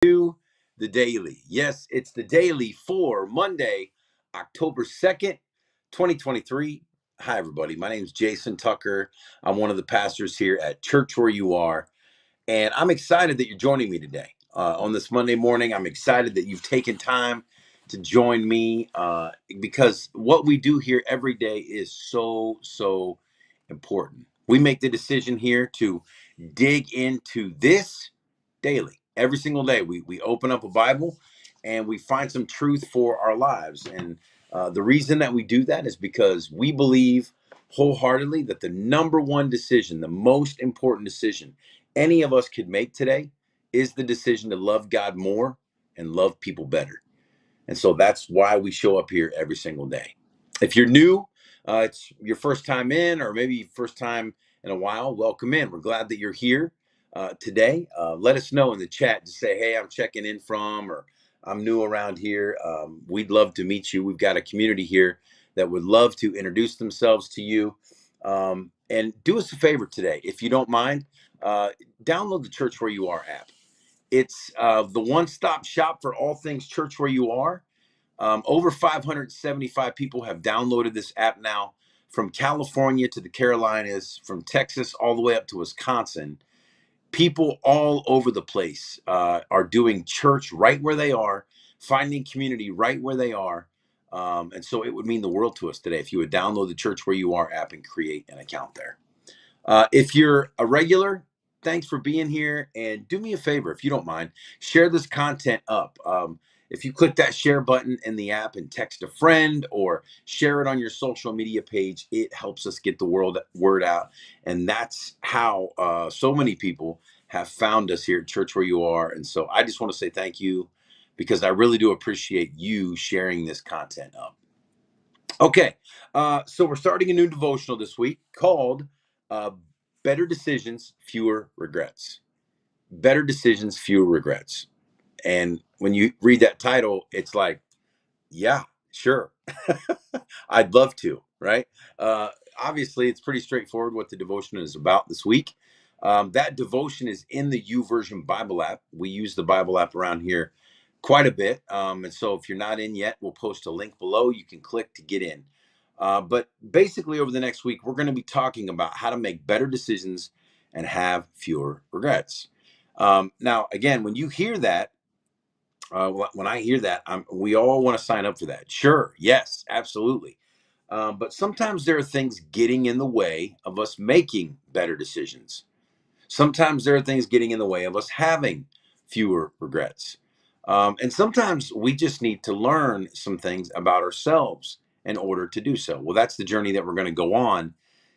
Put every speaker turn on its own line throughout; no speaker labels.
to the daily. Yes, it's the daily for Monday, October 2nd, 2023. Hi, everybody. My name is Jason Tucker. I'm one of the pastors here at Church Where You Are, and I'm excited that you're joining me today. On this Monday morning, I'm excited that you've taken time to join me because what we do here every day is so important. We make the decision here to dig into this daily. Every single day, we open up a Bible and we find some truth for our lives. And the reason that we do that is because we believe wholeheartedly that the number one decision, the most important decision any of us could make today is the decision to love God more and love people better. And so that's why we show up here every single day. If you're new, it's your first time in, or maybe first time in a while, welcome in. We're glad that you're here today. Let us know in the chat to say, hey, I'm checking in from, or I'm new around here. We'd love to meet you. We've got a community here that would love to introduce themselves to you. And do us a favor today, if you don't mind, download the Church Where You Are app. It's the one-stop shop for all things Church Where You Are. Over 575 people have downloaded this app now, from California to the Carolinas, from Texas all the way up to Wisconsin. People all over the place are doing church right where they are, finding community right where they are. And so it would mean the world to us today if you would download the Church Where You Are app and create an account there. If you're a regular, thanks for being here. And do me a favor, if you don't mind, share this content up. If you click that share button in the app and text a friend or share it on your social media page, it helps us get the word out. And that's how so many people have found us here at Church Where You Are. And so I just want to say thank you, because I really do appreciate you sharing this content up. Okay, so we're starting a new devotional this week called Better Decisions, Fewer Regrets. Better Decisions, Fewer Regrets. And when you read that title, it's like, yeah, sure. I'd love to, right? Obviously, it's pretty straightforward what the devotion is about this week. That devotion is in the YouVersion Bible app. We use the Bible app around here quite a bit. And so if you're not in yet, we'll post a link below. You can click to get in. But basically, over the next week, we're going to be talking about how to make better decisions and have fewer regrets. Now, again, when you hear that, when I hear that, we all want to sign up for that. Sure, yes, absolutely. But sometimes there are things getting in the way of us making better decisions. Sometimes there are things getting in the way of us having fewer regrets. And sometimes we just need to learn some things about ourselves in order to do so. Well, that's the journey that we're going to go on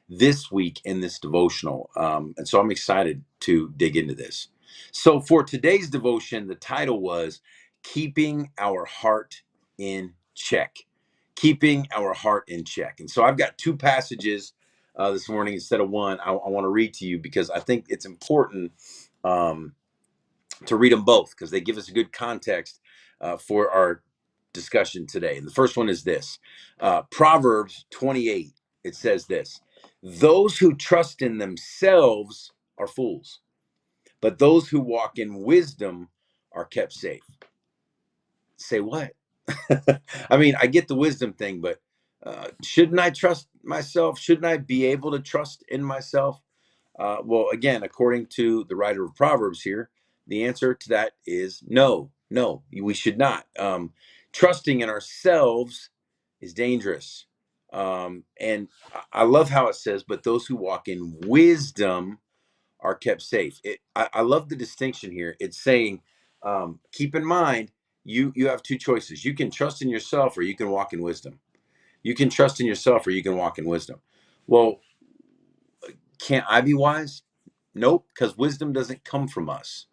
this week in this devotional. And so I'm excited to dig into this. So for today's devotion, the title was Keeping Our Heart in Check. Keeping our heart in check. And so I've got two passages this morning instead of one. I want to read to you because I think it's important to read them both, because they give us a good context for our discussion today. And the first one is this, Proverbs 28. It says this: those who trust in themselves are fools, but those who walk in wisdom are kept safe. Say what? I mean, I get the wisdom thing, but shouldn't I trust myself? Shouldn't I be able to trust in myself? Well, again, according to the writer of Proverbs here, the answer to that is no, we should not. Trusting in ourselves is dangerous. And I love how it says, but those who walk in wisdom are kept safe. I love the distinction here. It's saying, keep in mind, you have two choices. You can trust in yourself, or you can walk in wisdom. You can trust in yourself, or you can walk in wisdom. Well, can't I be wise? Nope, because wisdom doesn't come from us.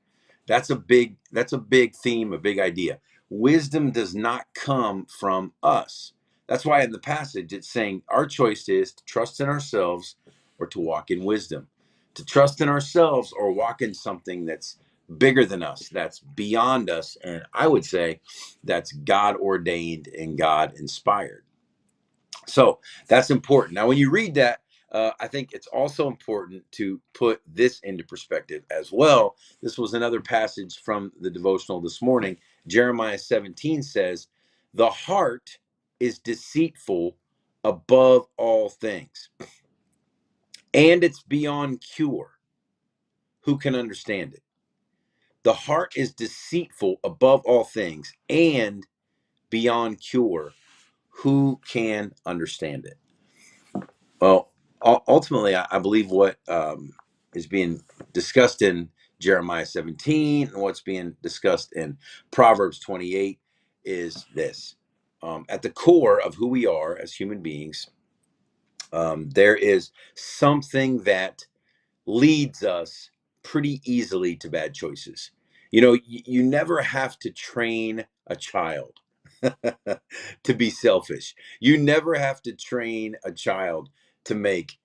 That's a big theme, a big idea. Wisdom does not come from us. That's why in the passage it's saying our choice is to trust in ourselves or to walk in wisdom. To trust in ourselves or walk in something that's bigger than us, that's beyond us, and I would say that's God ordained and God inspired. So that's important. Now, when you read that, I think it's also important to put this into perspective as well. This was another passage from the devotional this morning. Jeremiah 17 says, "The heart is deceitful above all things, and it's beyond cure. Who can understand it?" The heart is deceitful above all things and beyond cure. Who can understand it? Well, ultimately, I believe what is being discussed in Jeremiah 17 and what's being discussed in Proverbs 28 is this. At the core of who we are as human beings, there is something that leads us pretty easily to bad choices. You know, you never have to train a child to be selfish. You never have to train a child to make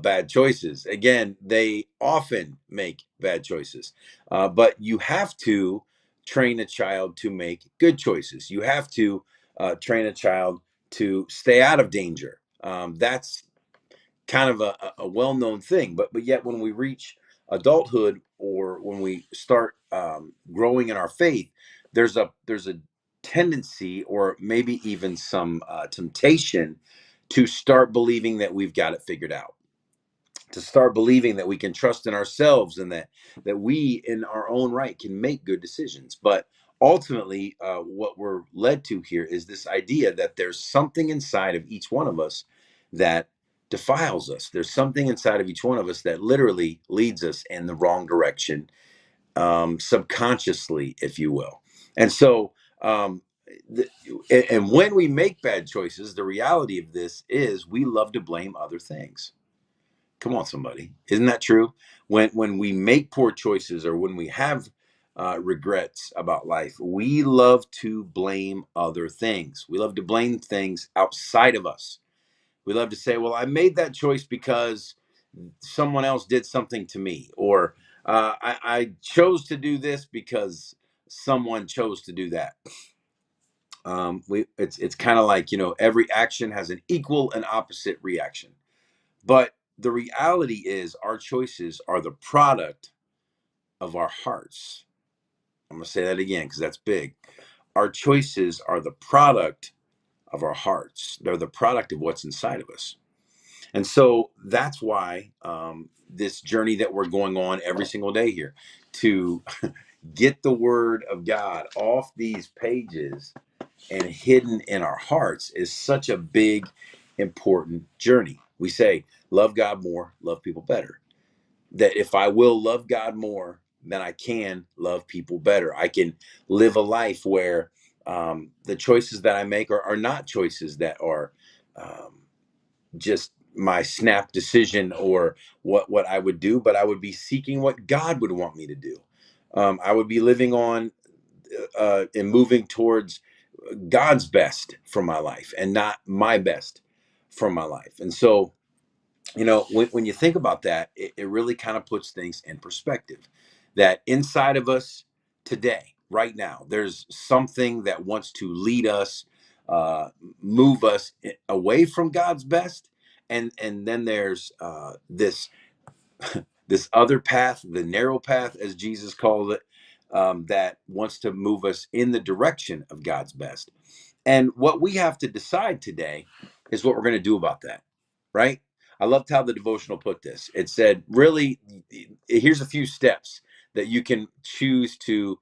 bad choices. Again, they often make bad choices, but you have to train a child to make good choices. You have to train a child to stay out of danger. That's kind of a well-known thing, but yet when we reach adulthood or when we start growing in our faith, there's a tendency or maybe even some temptation to start believing that we've got it figured out, to start believing that we can trust in ourselves and that we in our own right can make good decisions. But ultimately, what we're led to here is this idea that there's something inside of each one of us that defiles us. There's something inside of each one of us that literally leads us in the wrong direction, subconsciously, if you will. And so the, and when we make bad choices, the reality of this is we love to blame other things. Come on, somebody. Isn't that true? When we make poor choices or when we have regrets about life, we love to blame other things. We love to blame things outside of us. We love to say, well, I made that choice because someone else did something to me, or I chose to do this because someone chose to do that. It's kind of like, every action has an equal and opposite reaction. But the reality is, our choices are the product of our hearts. I'm going to say that again because that's big. Our choices are the product of our hearts, they're the product of what's inside of us. And so that's why this journey that we're going on every single day here to get the word of God off these pages and hidden in our hearts is such a big, important journey. We say, love God more, love people better. That if I will love God more, then I can love people better. I can live a life where the choices that I make are not choices that are just my snap decision or what I would do, but I would be seeking what God would want me to do. I would be living on and moving towards God's best for my life and not my best for my life. And so, when you think about that, it really kind of puts things in perspective that inside of us today, right now, there's something that wants to lead us, uh, move us away from God's best. And then there's this other path, the narrow path, as Jesus called it, that wants to move us in the direction of God's best. And what we have to decide today is what we're going to do about that, right? I loved how the devotional put this. It said, really, here's a few steps that you can choose to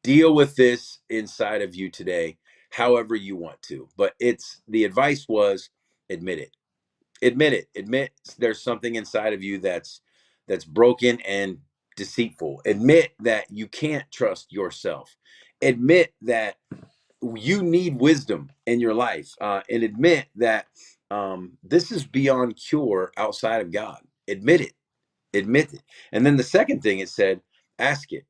deal with this inside of you today, however you want to. But the advice was admit it. Admit it. Admit there's something inside of you that's broken and deceitful. Admit that you can't trust yourself. Admit that you need wisdom in your life, and admit that this is beyond cure outside of God. Admit it. Admit it. And then the second thing it said, ask it.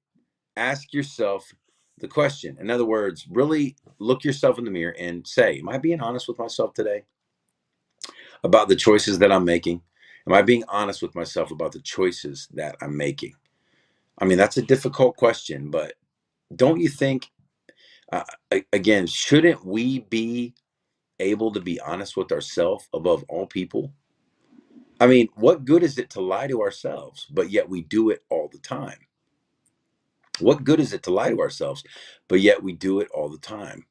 Ask yourself the question. In other words, really look yourself in the mirror and say, am I being honest with myself today about the choices that I'm making? Am I being honest with myself about the choices that I'm making? I mean, that's a difficult question, but don't you think, uh, again, shouldn't we be able to be honest with ourselves above all people? I mean, what good is it to lie to ourselves, but yet we do it all the time? What good is it to lie to ourselves, but yet we do it all the time?